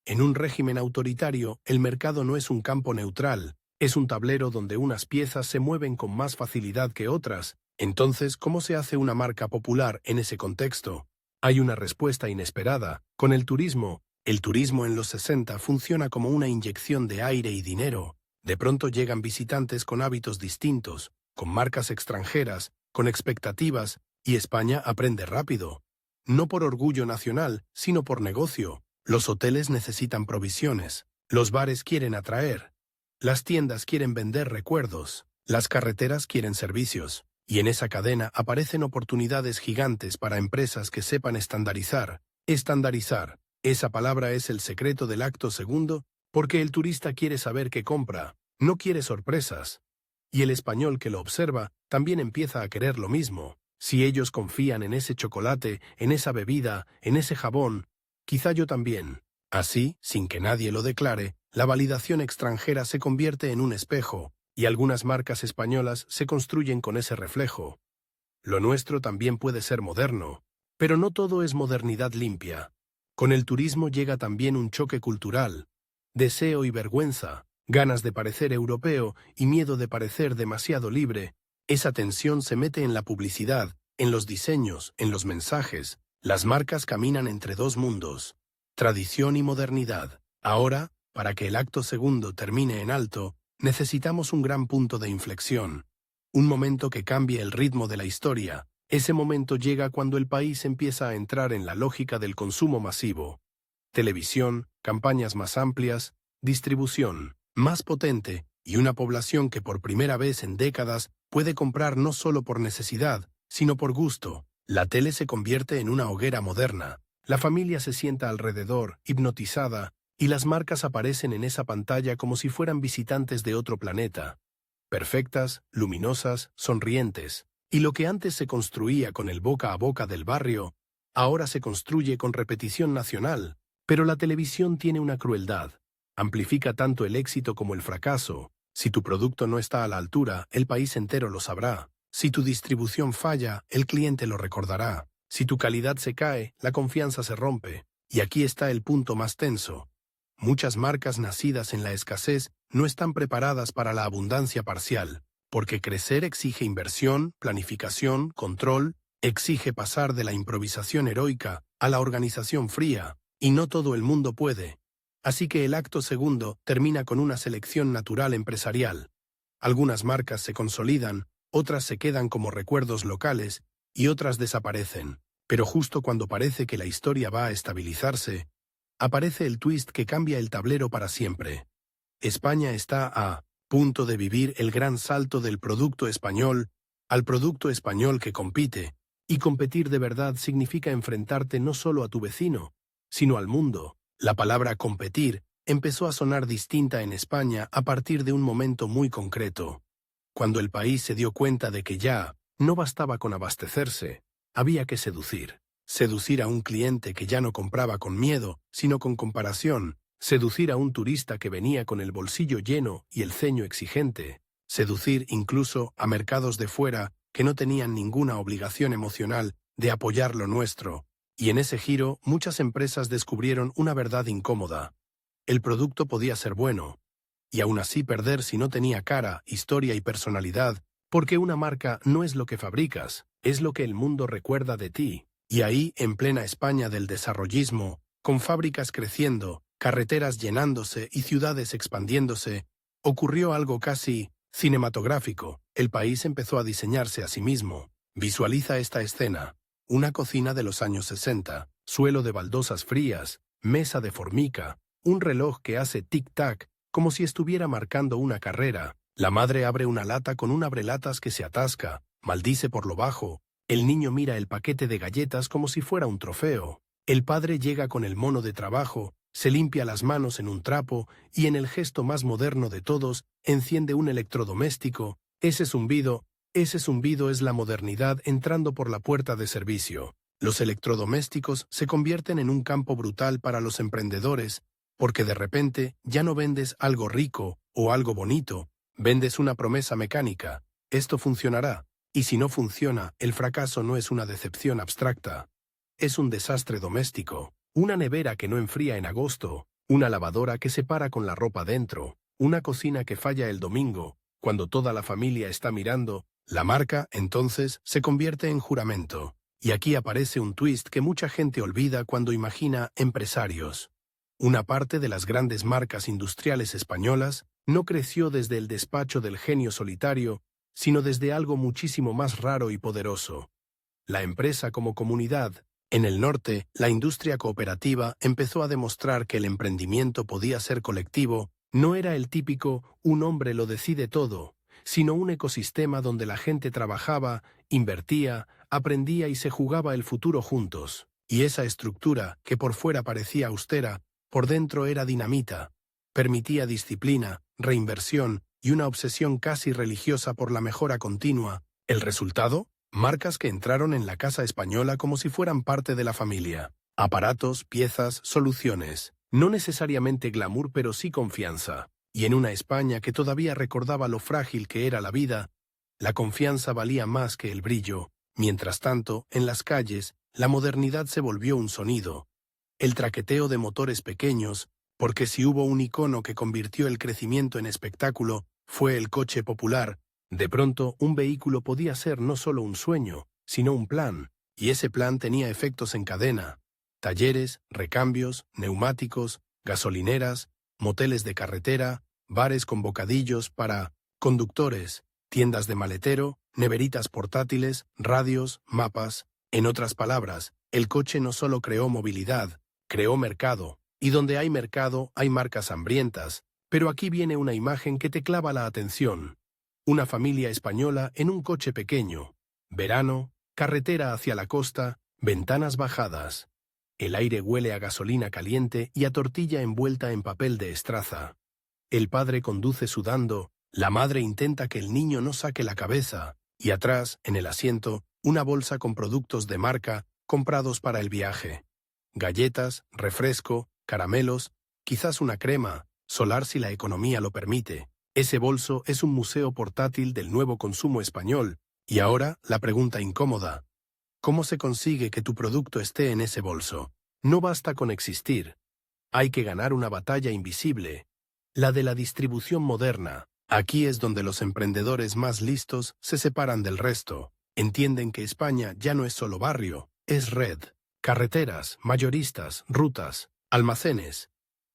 En un régimen autoritario, el mercado no es un campo neutral, es un tablero donde unas piezas se mueven con más facilidad que otras. Entonces, ¿cómo se hace una marca popular en ese contexto? Hay una respuesta inesperada. Con el turismo en los 60 funciona como una inyección de aire y dinero. De pronto llegan visitantes con hábitos distintos, con marcas extranjeras, con expectativas, y España aprende rápido. No por orgullo nacional, sino por negocio. Los hoteles necesitan provisiones, los bares quieren atraer, las tiendas quieren vender recuerdos, las carreteras quieren servicios. Y en esa cadena aparecen oportunidades gigantes para empresas que sepan estandarizar. Estandarizar. Esa palabra es el secreto del acto segundo, porque el turista quiere saber qué compra, no quiere sorpresas. Y el español que lo observa también empieza a querer lo mismo. Si ellos confían en ese chocolate, en esa bebida, en ese jabón, quizá yo también. Así, sin que nadie lo declare, la validación extranjera se convierte en un espejo, y algunas marcas españolas se construyen con ese reflejo. Lo nuestro también puede ser moderno, pero no todo es modernidad limpia. Con el turismo llega también un choque cultural, deseo y vergüenza, ganas de parecer europeo y miedo de parecer demasiado libre. Esa tensión se mete en la publicidad, en los diseños, en los mensajes. Las marcas caminan entre dos mundos, tradición y modernidad. Ahora, para que el acto segundo termine en alto, necesitamos un gran punto de inflexión, un momento que cambie el ritmo de la historia. Ese momento llega cuando el país empieza a entrar en la lógica del consumo masivo. Televisión, campañas más amplias, distribución más potente y una población que por primera vez en décadas puede comprar no solo por necesidad, sino por gusto. La tele se convierte en una hoguera moderna. La familia se sienta alrededor, hipnotizada, y las marcas aparecen en esa pantalla como si fueran visitantes de otro planeta. Perfectas, luminosas, sonrientes. Y lo que antes se construía con el boca a boca del barrio, ahora se construye con repetición nacional. Pero la televisión tiene una crueldad. Amplifica tanto el éxito como el fracaso. Si tu producto no está a la altura, el país entero lo sabrá. Si tu distribución falla, el cliente lo recordará. Si tu calidad se cae, la confianza se rompe. Y aquí está el punto más tenso. Muchas marcas nacidas en la escasez no están preparadas para la abundancia parcial, porque crecer exige inversión, planificación, control, exige pasar de la improvisación heroica a la organización fría, y no todo el mundo puede. Así que el acto segundo termina con una selección natural empresarial. Algunas marcas se consolidan, otras se quedan como recuerdos locales y otras desaparecen. Pero justo cuando parece que la historia va a estabilizarse, aparece el twist que cambia el tablero para siempre. España está a punto de vivir el gran salto del producto español al producto español que compite, y competir de verdad significa enfrentarte no solo a tu vecino, sino al mundo. La palabra competir empezó a sonar distinta en España a partir de un momento muy concreto. Cuando el país se dio cuenta de que ya no bastaba con abastecerse, había que seducir. Seducir a un cliente que ya no compraba con miedo, sino con comparación. Seducir a un turista que venía con el bolsillo lleno y el ceño exigente. Seducir incluso a mercados de fuera que no tenían ninguna obligación emocional de apoyar lo nuestro. Y en ese giro muchas empresas descubrieron una verdad incómoda. El producto podía ser bueno, y aún así perder si no tenía cara, historia y personalidad, porque una marca no es lo que fabricas, es lo que el mundo recuerda de ti. Y ahí, en plena España del desarrollismo, con fábricas creciendo, carreteras llenándose y ciudades expandiéndose, ocurrió algo casi cinematográfico. El país empezó a diseñarse a sí mismo. Visualiza esta escena. Una cocina de los años 60, suelo de baldosas frías, mesa de formica, un reloj que hace tic-tac, como si estuviera marcando una carrera. La madre abre una lata con un abrelatas que se atasca, maldice por lo bajo. El niño mira el paquete de galletas como si fuera un trofeo. El padre llega con el mono de trabajo, se limpia las manos en un trapo y en el gesto más moderno de todos, enciende un electrodoméstico. Ese zumbido es la modernidad entrando por la puerta de servicio. Los electrodomésticos se convierten en un campo brutal para los emprendedores, porque de repente ya no vendes algo rico o algo bonito, vendes una promesa mecánica. Esto funcionará. Y si no funciona, el fracaso no es una decepción abstracta. Es un desastre doméstico. Una nevera que no enfría en agosto, una lavadora que se para con la ropa dentro, una cocina que falla el domingo, cuando toda la familia está mirando. La marca, entonces, se convierte en juramento. Y aquí aparece un twist que mucha gente olvida cuando imagina empresarios. Una parte de las grandes marcas industriales españolas no creció desde el despacho del genio solitario, sino desde algo muchísimo más raro y poderoso. La empresa como comunidad. En el norte, la industria cooperativa empezó a demostrar que el emprendimiento podía ser colectivo, no era el típico «un hombre lo decide todo», sino un ecosistema donde la gente trabajaba, invertía, aprendía y se jugaba el futuro juntos. Y esa estructura, que por fuera parecía austera, por dentro era dinamita. Permitía disciplina, reinversión y una obsesión casi religiosa por la mejora continua. ¿El resultado? Marcas que entraron en la casa española como si fueran parte de la familia. Aparatos, piezas, soluciones. No necesariamente glamour, pero sí confianza. Y en una España que todavía recordaba lo frágil que era la vida, la confianza valía más que el brillo. Mientras tanto, en las calles, la modernidad se volvió un sonido. El traqueteo de motores pequeños, porque si hubo un icono que convirtió el crecimiento en espectáculo, fue el coche popular. De pronto, un vehículo podía ser no solo un sueño, sino un plan, y ese plan tenía efectos en cadena. Talleres, recambios, neumáticos, gasolineras, moteles de carretera, bares con bocadillos para conductores, tiendas de maletero, neveritas portátiles, radios, mapas. En otras palabras, el coche no solo creó movilidad, creó mercado, y donde hay mercado hay marcas hambrientas. Pero aquí viene una imagen que te clava la atención. Una familia española en un coche pequeño. Verano, carretera hacia la costa, ventanas bajadas. El aire huele a gasolina caliente y a tortilla envuelta en papel de estraza. El padre conduce sudando, la madre intenta que el niño no saque la cabeza, y atrás, en el asiento, una bolsa con productos de marca comprados para el viaje. Galletas, refresco, caramelos, quizás una crema, solar si la economía lo permite. Ese bolso es un museo portátil del nuevo consumo español. Y ahora, la pregunta incómoda. ¿Cómo se consigue que tu producto esté en ese bolso? No basta con existir. Hay que ganar una batalla invisible. La de la distribución moderna. Aquí es donde los emprendedores más listos se separan del resto. Entienden que España ya no es solo barrio, es red. Carreteras, mayoristas, rutas, almacenes.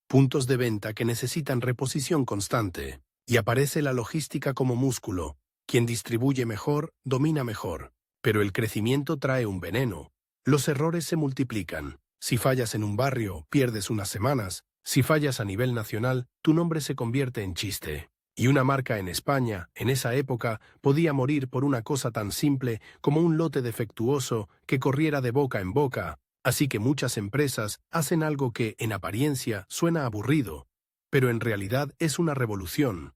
Puntos de venta que necesitan reposición constante. Y aparece la logística como músculo. Quien distribuye mejor, domina mejor. Pero el crecimiento trae un veneno. Los errores se multiplican. Si fallas en un barrio, pierdes unas semanas. Si fallas a nivel nacional, tu nombre se convierte en chiste. Y una marca en España, en esa época, podía morir por una cosa tan simple como un lote defectuoso que corriera de boca en boca. Así que muchas empresas hacen algo que, en apariencia, suena aburrido. pero en realidad es una revolución.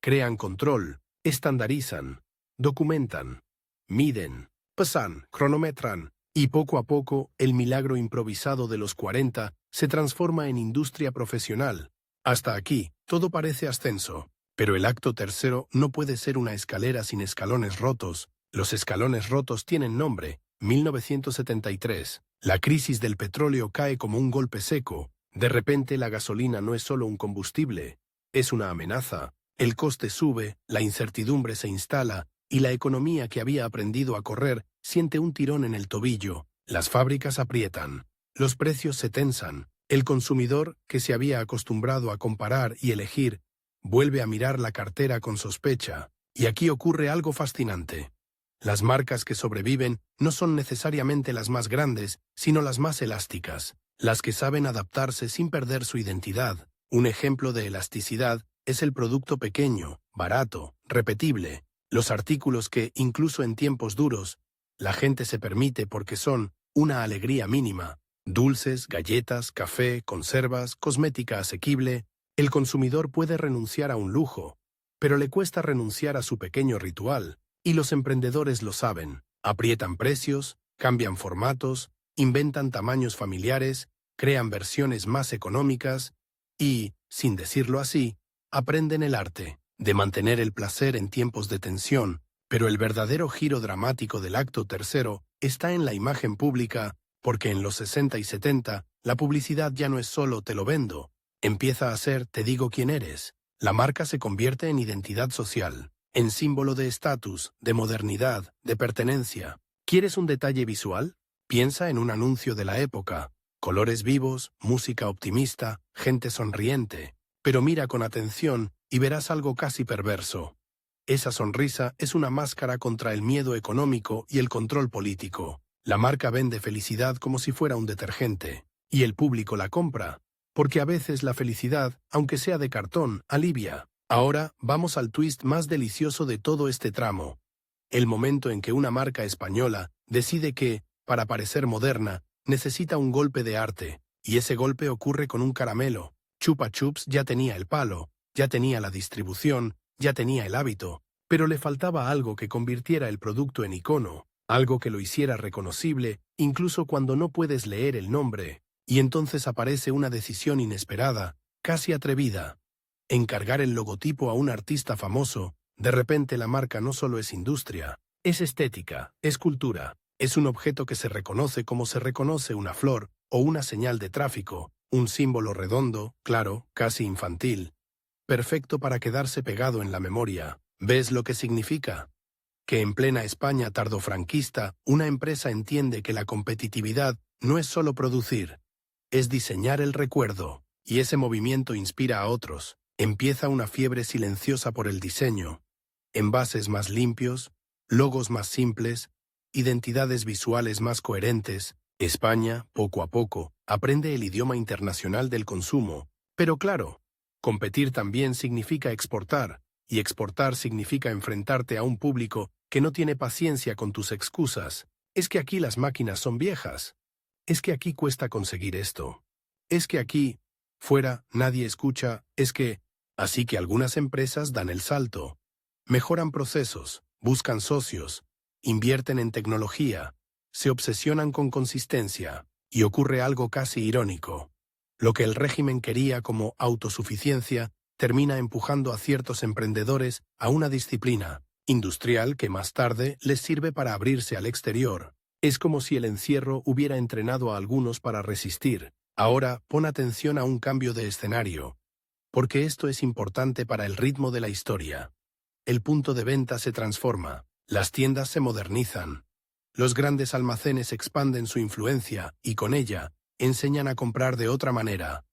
Crean control, estandarizan, documentan, miden, pesan, cronometran, y poco a poco el milagro improvisado de los 40 se transforma en industria profesional. Hasta aquí, todo parece ascenso, pero el acto tercero no puede ser una escalera sin escalones rotos. Los escalones rotos tienen nombre: 1973. La crisis del petróleo cae como un golpe seco. De repente la gasolina no es solo un combustible, es una amenaza. El coste sube, la incertidumbre se instala, y la economía que había aprendido a correr siente un tirón en el tobillo. Las fábricas aprietan, los precios se tensan. El consumidor, que se había acostumbrado a comparar y elegir, vuelve a mirar la cartera con sospecha. Y aquí ocurre algo fascinante. Las marcas que sobreviven no son necesariamente las más grandes, sino las más elásticas, las que saben adaptarse sin perder su identidad. Un ejemplo de elasticidad es el producto pequeño, barato, repetible, los artículos que, incluso en tiempos duros, la gente se permite porque son una alegría mínima. Dulces, galletas, café, conservas, cosmética asequible. El consumidor puede renunciar a un lujo, pero le cuesta renunciar a su pequeño ritual. Y los emprendedores lo saben. Aprietan precios, cambian formatos, inventan tamaños familiares, crean versiones más económicas y, sin decirlo así, aprenden el arte de mantener el placer en tiempos de tensión. Pero el verdadero giro dramático del acto tercero está en la imagen pública, porque en los 60 y 70 la publicidad ya no es solo te lo vendo, empieza a ser te digo quién eres. La marca se convierte en identidad social, en símbolo de estatus, de modernidad, de pertenencia. ¿Quieres un detalle visual? Piensa en un anuncio de la época. Colores vivos, música optimista, gente sonriente. Pero mira con atención y verás algo casi perverso. Esa sonrisa es una máscara contra el miedo económico y el control político. La marca vende felicidad como si fuera un detergente, y el público la compra, porque a veces la felicidad, aunque sea de cartón, alivia. Ahora vamos al twist más delicioso de todo este tramo. El momento en que una marca española decide que, para parecer moderna, necesita un golpe de arte, y ese golpe ocurre con un caramelo. Chupa Chups ya tenía el palo, ya tenía la distribución, ya tenía el hábito, pero le faltaba algo que convirtiera el producto en icono, algo que lo hiciera reconocible, incluso cuando no puedes leer el nombre, y entonces aparece una decisión inesperada, casi atrevida. Encargar el logotipo a un artista famoso. De repente la marca no solo es industria, es estética, es cultura, es un objeto que se reconoce como se reconoce una flor o una señal de tráfico, un símbolo redondo, claro, casi infantil, perfecto para quedarse pegado en la memoria. ¿Ves lo que significa? Que en plena España tardofranquista, una empresa entiende que la competitividad no es solo producir, es diseñar el recuerdo, y ese movimiento inspira a otros. Empieza una fiebre silenciosa por el diseño. Envases más limpios, logos más simples, identidades visuales más coherentes. España, poco a poco, aprende el idioma internacional del consumo. Pero claro, competir también significa exportar, y exportar significa enfrentarte a un público que no tiene paciencia con tus excusas. Es que aquí las máquinas son viejas. Es que aquí cuesta conseguir esto. Es que aquí, fuera, nadie escucha. Es que... Así que algunas empresas dan el salto. Mejoran procesos, buscan socios, invierten en tecnología, se obsesionan con consistencia, y ocurre algo casi irónico. Lo que el régimen quería como autosuficiencia termina empujando a ciertos emprendedores a una disciplina industrial que más tarde les sirve para abrirse al exterior. Es como si el encierro hubiera entrenado a algunos para resistir. Ahora pon atención a un cambio de escenario, porque esto es importante para el ritmo de la historia. El punto de venta se transforma, las tiendas se modernizan, los grandes almacenes expanden su influencia y con ella enseñan a comprar de otra manera.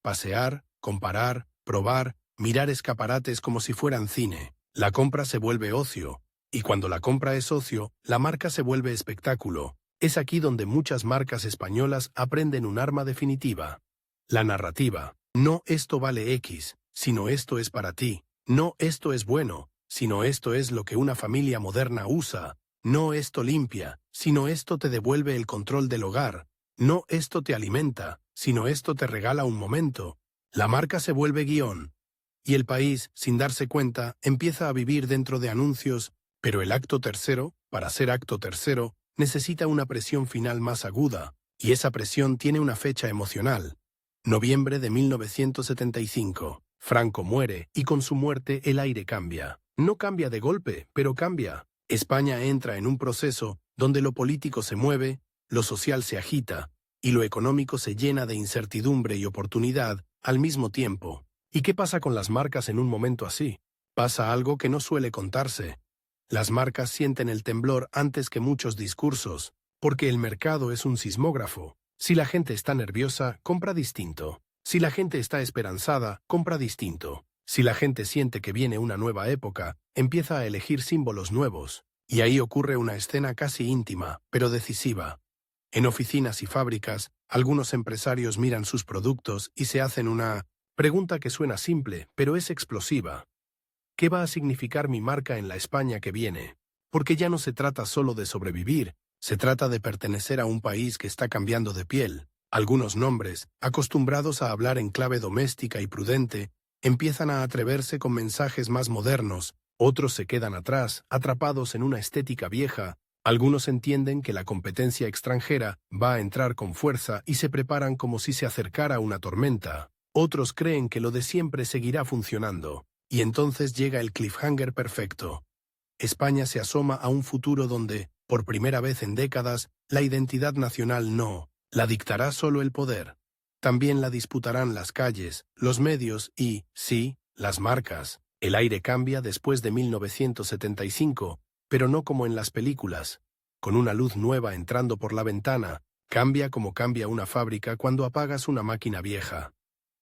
Pasear, comparar, probar, mirar escaparates como si fueran cine. La compra se vuelve ocio, y cuando la compra es ocio, la marca se vuelve espectáculo. Es aquí donde muchas marcas españolas aprenden un arma definitiva: la narrativa. No esto vale X, sino esto es para ti. No esto es bueno, sino esto es lo que una familia moderna usa. No esto limpia, sino esto te devuelve el control del hogar. No esto te alimenta, sino esto te regala un momento. La marca se vuelve guión. Y el país, sin darse cuenta, empieza a vivir dentro de anuncios, pero el acto tercero, para ser acto tercero, necesita una presión final más aguda, y esa presión tiene una fecha emocional. Noviembre de 1975. Franco muere, y con su muerte el aire cambia. No cambia de golpe, pero cambia. España entra en un proceso donde lo político se mueve, lo social se agita, y lo económico se llena de incertidumbre y oportunidad al mismo tiempo. ¿Y qué pasa con las marcas en un momento así? Pasa algo que no suele contarse. Las marcas sienten el temblor antes que muchos discursos, porque el mercado es un sismógrafo. Si la gente está nerviosa, compra distinto. Si la gente está esperanzada, compra distinto. Si la gente siente que viene una nueva época, empieza a elegir símbolos nuevos. Y ahí ocurre una escena casi íntima, pero decisiva. En oficinas y fábricas, algunos empresarios miran sus productos y se hacen una pregunta que suena simple, pero es explosiva. ¿Qué va a significar mi marca en la España que viene? Porque ya no se trata solo de sobrevivir, se trata de pertenecer a un país que está cambiando de piel. Algunos nombres, acostumbrados a hablar en clave doméstica y prudente, empiezan a atreverse con mensajes más modernos, otros se quedan atrás, atrapados en una estética vieja. Algunos entienden que la competencia extranjera va a entrar con fuerza y se preparan como si se acercara una tormenta. Otros creen que lo de siempre seguirá funcionando. Y entonces llega el cliffhanger perfecto. España se asoma a un futuro donde, por primera vez en décadas, la identidad nacional no la dictará solo el poder. También la disputarán las calles, los medios y, sí, las marcas. El aire cambia después de 1975, pero no como en las películas. Con una luz nueva entrando por la ventana, cambia como cambia una fábrica cuando apagas una máquina vieja.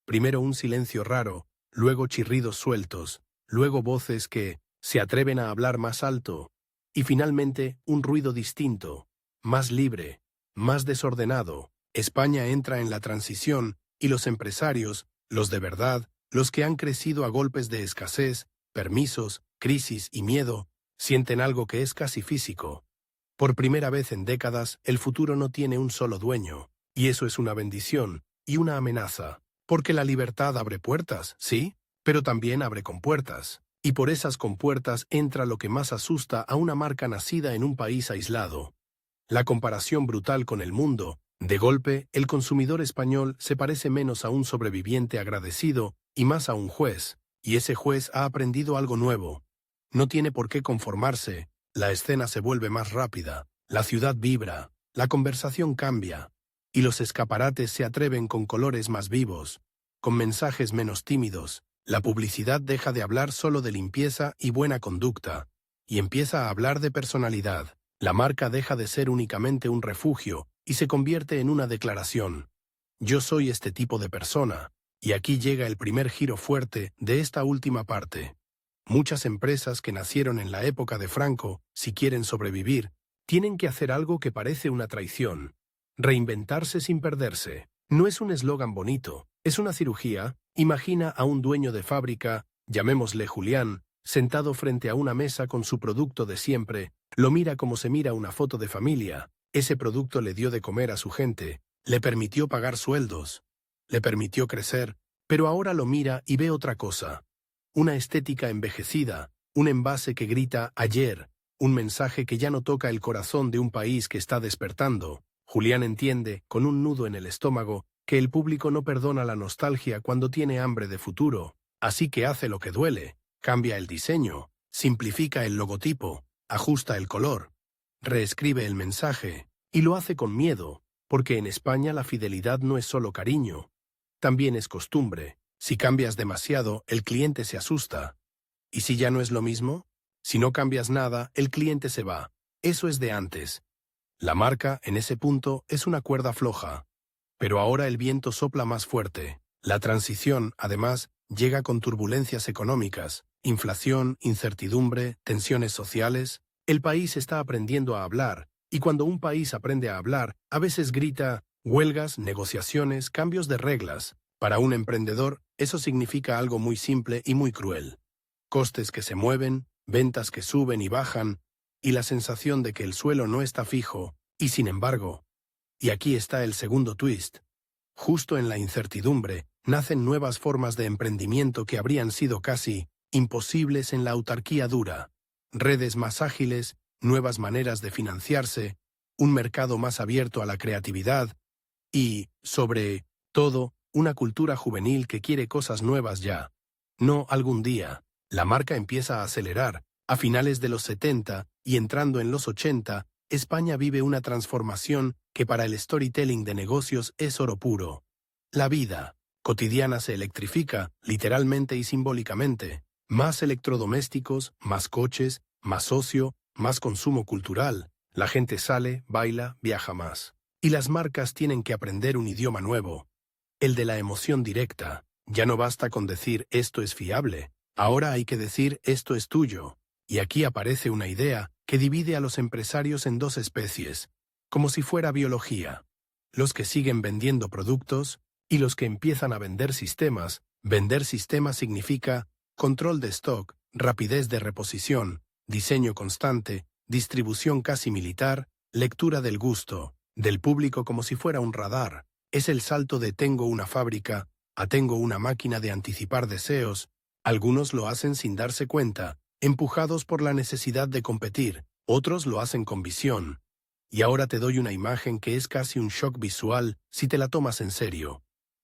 Primero un silencio raro, luego chirridos sueltos, luego voces que se atreven a hablar más alto, y finalmente un ruido distinto, más libre, más desordenado. España entra en la transición y los empresarios, los de verdad, los que han crecido a golpes de escasez, permisos, crisis y miedo, sienten algo que es casi físico. Por primera vez en décadas, el futuro no tiene un solo dueño, y eso es una bendición y una amenaza. Porque la libertad abre puertas, sí, pero también abre compuertas. Y por esas compuertas entra lo que más asusta a una marca nacida en un país aislado. La comparación brutal con el mundo. De golpe, el consumidor español se parece menos a un sobreviviente agradecido y más a un juez. Y ese juez ha aprendido algo nuevo. No tiene por qué conformarse. La escena se vuelve más rápida. La ciudad vibra. La conversación cambia. Y los escaparates se atreven con colores más vivos, con mensajes menos tímidos. La publicidad deja de hablar solo de limpieza y buena conducta, y empieza a hablar de personalidad. La marca deja de ser únicamente un refugio y se convierte en una declaración. Yo soy este tipo de persona, y aquí llega el primer giro fuerte de esta última parte. Muchas empresas que nacieron en la época de Franco, si quieren sobrevivir, tienen que hacer algo que parece una traición. Reinventarse sin perderse. No es un eslogan bonito, es una cirugía. Imagina a un dueño de fábrica, llamémosle Julián, sentado frente a una mesa con su producto de siempre, lo mira como se mira una foto de familia. Ese producto le dio de comer a su gente, le permitió pagar sueldos, le permitió crecer, pero ahora lo mira y ve otra cosa. Una estética envejecida, un envase que grita ayer, un mensaje que ya no toca el corazón de un país que está despertando. Julián entiende, con un nudo en el estómago, que el público no perdona la nostalgia cuando tiene hambre de futuro, así que hace lo que duele, cambia el diseño, simplifica el logotipo, ajusta el color, reescribe el mensaje, y lo hace con miedo, porque en España la fidelidad no es solo cariño, también es costumbre. Si cambias demasiado, el cliente se asusta. ¿Y si ya no es lo mismo? Si no cambias nada, el cliente se va. Eso es de antes. La marca, en ese punto, es una cuerda floja. Pero ahora el viento sopla más fuerte. La transición, además, llega con turbulencias económicas, inflación, incertidumbre, tensiones sociales. El país está aprendiendo a hablar, y cuando un país aprende a hablar, a veces grita huelgas, negociaciones, cambios de reglas. Para un emprendedor, eso significa algo muy simple y muy cruel. Costes que se mueven, ventas que suben y bajan, y la sensación de que el suelo no está fijo, y sin embargo, y aquí está el segundo twist, justo en la incertidumbre, nacen nuevas formas de emprendimiento que habrían sido casi imposibles en la autarquía dura. Redes más ágiles, nuevas maneras de financiarse, un mercado más abierto a la creatividad y, sobre todo, una cultura juvenil que quiere cosas nuevas ya. No algún día. La marca empieza a acelerar. A finales de los 70 y entrando en los 80, España vive una transformación que para el storytelling de negocios es oro puro. La vida cotidiana se electrifica, literalmente y simbólicamente. Más electrodomésticos, más coches, más ocio, más consumo cultural. La gente sale, baila, viaja más. Y las marcas tienen que aprender un idioma nuevo. El de la emoción directa. Ya no basta con decir esto es fiable. Ahora hay que decir esto es tuyo. Y aquí aparece una idea que divide a los empresarios en dos especies, como si fuera biología. Los que siguen vendiendo productos y los que empiezan a vender sistemas. Vender sistemas significa control de stock, rapidez de reposición, diseño constante, distribución casi militar, lectura del gusto, del público como si fuera un radar. Es el salto de tengo una fábrica a tengo una máquina de anticipar deseos. Algunos lo hacen sin darse cuenta, empujados por la necesidad de competir, otros lo hacen con visión. Y ahora te doy una imagen que es casi un shock visual si te la tomas en serio.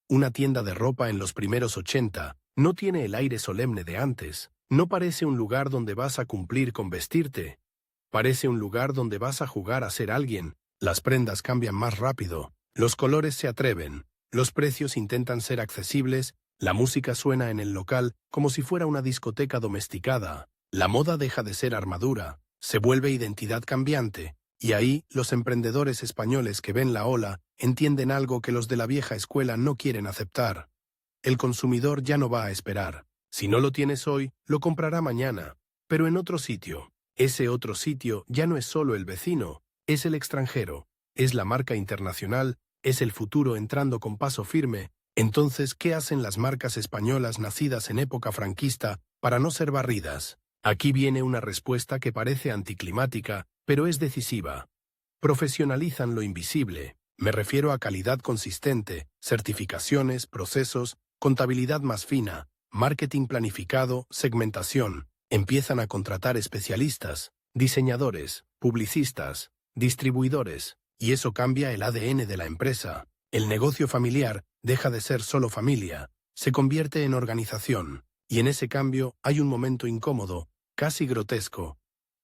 Una tienda de ropa en los primeros 80 no tiene el aire solemne de antes. No parece un lugar donde vas a cumplir con vestirte. Parece un lugar donde vas a jugar a ser alguien. Las prendas cambian más rápido, los colores se atreven, los precios intentan ser accesibles, la música suena en el local como si fuera una discoteca domesticada. La moda deja de ser armadura, se vuelve identidad cambiante, y ahí los emprendedores españoles que ven la ola entienden algo que los de la vieja escuela no quieren aceptar. El consumidor ya no va a esperar. Si no lo tienes hoy, lo comprará mañana, pero en otro sitio. Ese otro sitio ya no es solo el vecino, es el extranjero, es la marca internacional, es el futuro entrando con paso firme. Entonces, ¿qué hacen las marcas españolas nacidas en época franquista para no ser barridas? Aquí viene una respuesta que parece anticlimática, pero es decisiva. Profesionalizan lo invisible. Me refiero a calidad consistente, certificaciones, procesos, contabilidad más fina, marketing planificado, segmentación. Empiezan a contratar especialistas, diseñadores, publicistas, distribuidores, y eso cambia el ADN de la empresa. El negocio familiar deja de ser solo familia, se convierte en organización, y en ese cambio hay un momento incómodo, casi grotesco.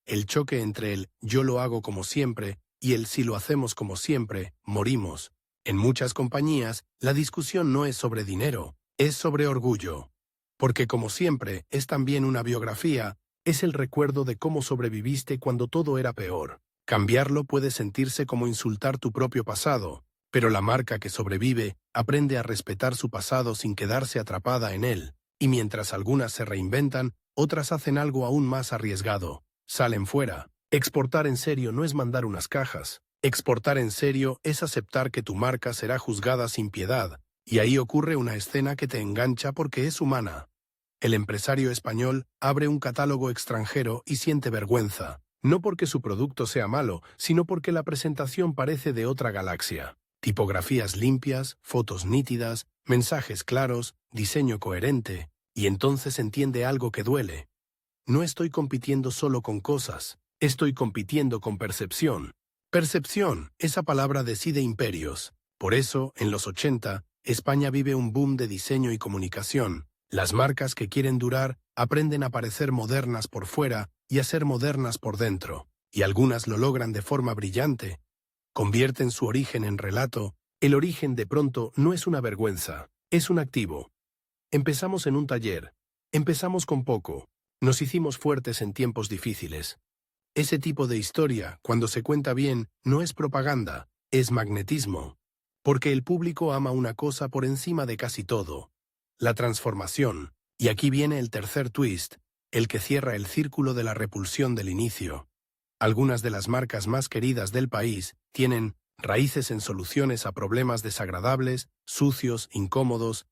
El choque entre el yo lo hago como siempre y el si lo hacemos como siempre, morimos. En muchas compañías, la discusión no es sobre dinero, es sobre orgullo. Porque como siempre, es también una biografía, es el recuerdo de cómo sobreviviste cuando todo era peor. Cambiarlo puede sentirse como insultar tu propio pasado, pero la marca que sobrevive aprende a respetar su pasado sin quedarse atrapada en él, y mientras algunas se reinventan, otras hacen algo aún más arriesgado, salen fuera. Exportar en serio no es mandar unas cajas, exportar en serio es aceptar que tu marca será juzgada sin piedad, y ahí ocurre una escena que te engancha porque es humana. El empresario español abre un catálogo extranjero y siente vergüenza. No porque su producto sea malo, sino porque la presentación parece de otra galaxia. Tipografías limpias, fotos nítidas, mensajes claros, diseño coherente, y entonces entiende algo que duele. No estoy compitiendo solo con cosas, estoy compitiendo con percepción. Percepción, esa palabra decide imperios. Por eso, en los 80, España vive un boom de diseño y comunicación. Las marcas que quieren durar aprenden a parecer modernas por fuera y a ser modernas por dentro, y algunas lo logran de forma brillante. Convierten su origen en relato. El origen de pronto no es una vergüenza, es un activo. Empezamos en un taller, empezamos con poco, nos hicimos fuertes en tiempos difíciles. Ese tipo de historia, cuando se cuenta bien, no es propaganda, es magnetismo. Porque el público ama una cosa por encima de casi todo. La transformación. Y aquí viene el tercer twist, el que cierra el círculo de la repulsión del inicio. Algunas de las marcas más queridas del país tienen raíces en soluciones a problemas desagradables, sucios, incómodos,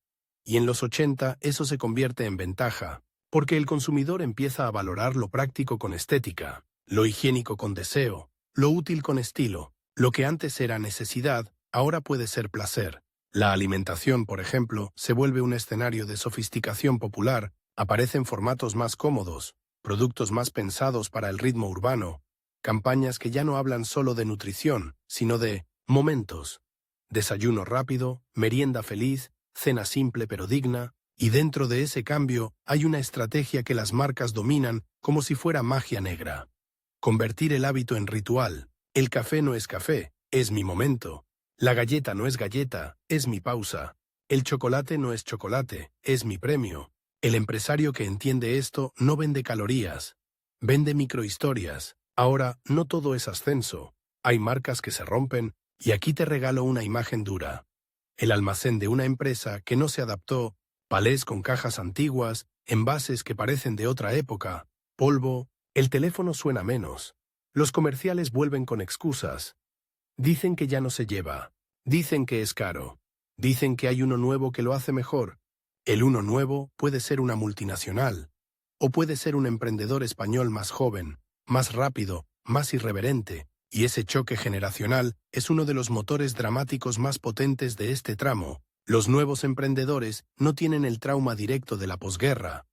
y en los 80 eso se convierte en ventaja, porque el consumidor empieza a valorar lo práctico con estética, lo higiénico con deseo, lo útil con estilo. Lo que antes era necesidad, ahora puede ser placer. La alimentación, por ejemplo, se vuelve un escenario de sofisticación popular, aparecen formatos más cómodos, productos más pensados para el ritmo urbano, campañas que ya no hablan solo de nutrición, sino de momentos. Desayuno rápido, merienda feliz, cena simple pero digna, y dentro de ese cambio hay una estrategia que las marcas dominan como si fuera magia negra. Convertir el hábito en ritual. El café no es café, es mi momento. La galleta no es galleta, es mi pausa. El chocolate no es chocolate, es mi premio. El empresario que entiende esto no vende calorías, vende microhistorias. Ahora, no todo es ascenso. Hay marcas que se rompen, y aquí te regalo una imagen dura. El almacén de una empresa que no se adaptó, palés con cajas antiguas, envases que parecen de otra época, polvo, el teléfono suena menos. Los comerciales vuelven con excusas. Dicen que ya no se lleva. Dicen que es caro. Dicen que hay uno nuevo que lo hace mejor. El uno nuevo puede ser una multinacional. O puede ser un emprendedor español más joven, más rápido, más irreverente. Y ese choque generacional es uno de los motores dramáticos más potentes de este tramo. Los nuevos emprendedores no tienen el trauma directo de la posguerra.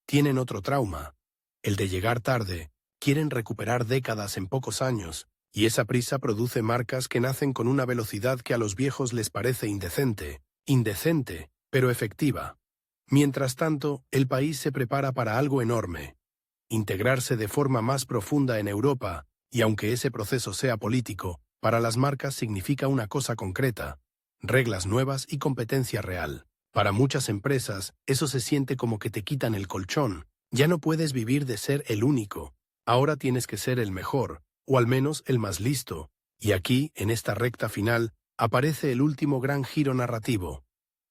Tienen otro trauma. El de llegar tarde. Quieren recuperar décadas en pocos años. Y esa prisa produce marcas que nacen con una velocidad que a los viejos les parece indecente, pero efectiva. Mientras tanto, el país se prepara para algo enorme. Integrarse de forma más profunda en Europa, y aunque ese proceso sea político, para las marcas significa una cosa concreta: reglas nuevas y competencia real. Para muchas empresas, eso se siente como que te quitan el colchón. Ya no puedes vivir de ser el único. Ahora tienes que ser el mejor, o al menos el más listo. Y aquí, en esta recta final, aparece el último gran giro narrativo.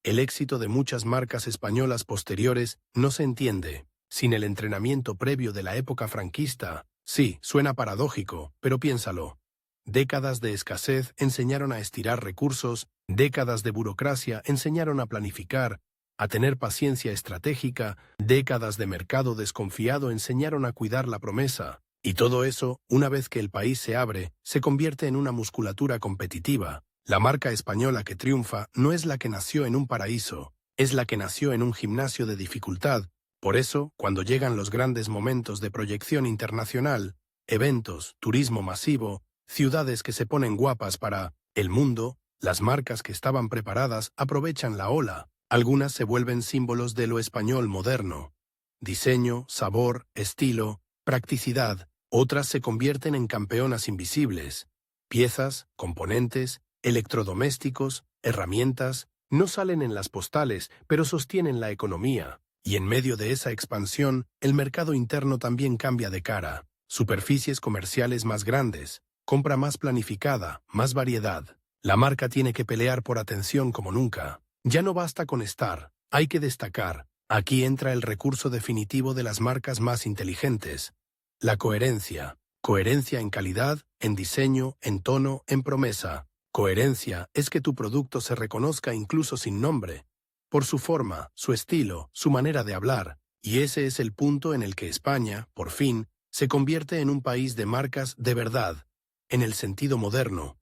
El éxito de muchas marcas españolas posteriores no se entiende sin el entrenamiento previo de la época franquista. Sí, suena paradójico, pero piénsalo. Décadas de escasez enseñaron a estirar recursos, décadas de burocracia enseñaron a planificar, a tener paciencia estratégica, décadas de mercado desconfiado enseñaron a cuidar la promesa. Y todo eso, una vez que el país se abre, se convierte en una musculatura competitiva. La marca española que triunfa no es la que nació en un paraíso, es la que nació en un gimnasio de dificultad. Por eso, cuando llegan los grandes momentos de proyección internacional, eventos, turismo masivo, ciudades que se ponen guapas para el mundo, las marcas que estaban preparadas aprovechan la ola. Algunas se vuelven símbolos de lo español moderno. Diseño, sabor, estilo, practicidad. Otras se convierten en campeonas invisibles. Piezas, componentes, electrodomésticos, herramientas, no salen en las postales, pero sostienen la economía. Y en medio de esa expansión, el mercado interno también cambia de cara. Superficies comerciales más grandes, compra más planificada, más variedad. La marca tiene que pelear por atención como nunca. Ya no basta con estar, hay que destacar. Aquí entra el recurso definitivo de las marcas más inteligentes. La coherencia. Coherencia en calidad, en diseño, en tono, en promesa. Coherencia es que tu producto se reconozca incluso sin nombre, por su forma, su estilo, su manera de hablar. Y ese es el punto en el que España, por fin, se convierte en un país de marcas de verdad, en el sentido moderno.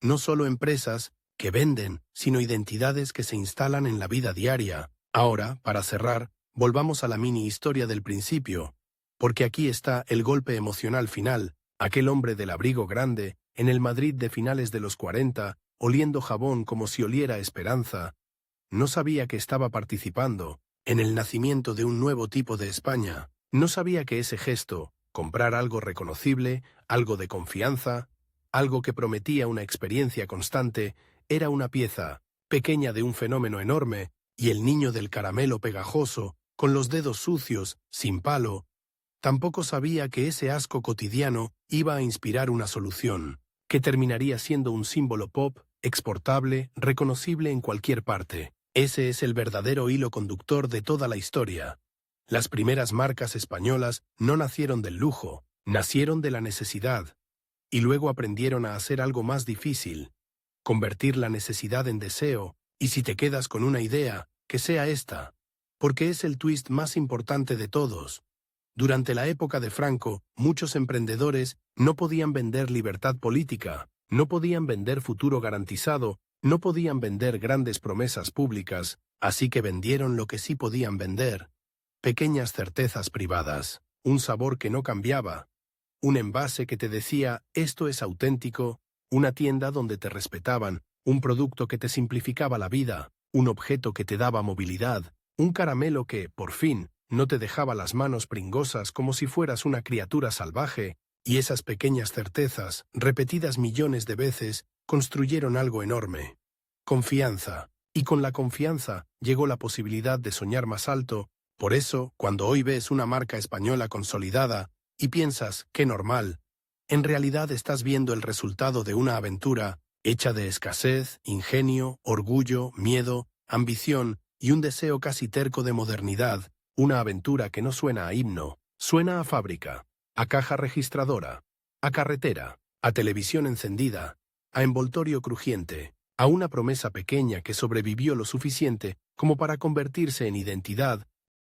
No solo empresas que venden, sino identidades que se instalan en la vida diaria. Ahora, para cerrar, volvamos a la mini historia del principio, porque aquí está el golpe emocional final. Aquel hombre del abrigo grande, en el Madrid de finales de los 40, oliendo jabón como si oliera esperanza, no sabía que estaba participando en el nacimiento de un nuevo tipo de España. No sabía que ese gesto, comprar algo reconocible, algo de confianza, algo que prometía una experiencia constante, era una pieza pequeña de un fenómeno enorme. Y el niño del caramelo pegajoso, con los dedos sucios, sin palo, tampoco sabía que ese asco cotidiano iba a inspirar una solución, que terminaría siendo un símbolo pop, exportable, reconocible en cualquier parte. Ese es el verdadero hilo conductor de toda la historia. Las primeras marcas españolas no nacieron del lujo, nacieron de la necesidad. Y luego aprendieron a hacer algo más difícil: convertir la necesidad en deseo, y si te quedas con una idea, que sea esta. Porque es el twist más importante de todos. Durante la época de Franco, muchos emprendedores no podían vender libertad política, no podían vender futuro garantizado, No podían vender grandes promesas públicas, así que vendieron lo que sí podían vender: pequeñas certezas privadas, un sabor que no cambiaba, un envase que te decía «esto es auténtico», una tienda donde te respetaban, un producto que te simplificaba la vida, un objeto que te daba movilidad, un caramelo que, por fin, no te dejaba las manos pringosas como si fueras una criatura salvaje, y esas pequeñas certezas, repetidas millones de veces, construyeron algo enorme. Confianza. Y con la confianza llegó la posibilidad de soñar más alto. Por eso, cuando hoy ves una marca española consolidada y piensas, qué normal, en realidad estás viendo el resultado de una aventura hecha de escasez, ingenio, orgullo, miedo, ambición y un deseo casi terco de modernidad, una aventura que no suena a himno, suena a fábrica, a caja registradora, a carretera, a televisión encendida, a envoltorio crujiente, a una promesa pequeña que sobrevivió lo suficiente como para convertirse en identidad